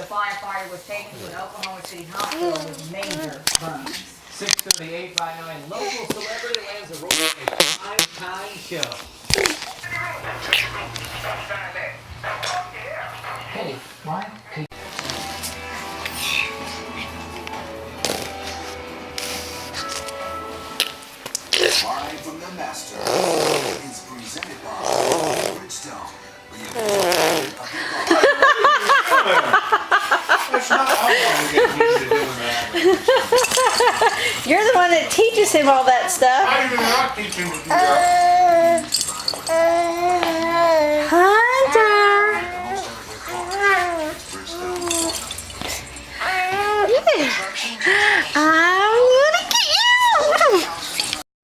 firefighter was taken to an Oklahoma City hospital with major burns. 6:38 by 9. Local celebrity lands a role in a primetime show. Hey, why? Live from the Master is presented by Bridgestone. That's not how long we get used to doing that. You're the one that teaches him all that stuff. I do not teach him to do that.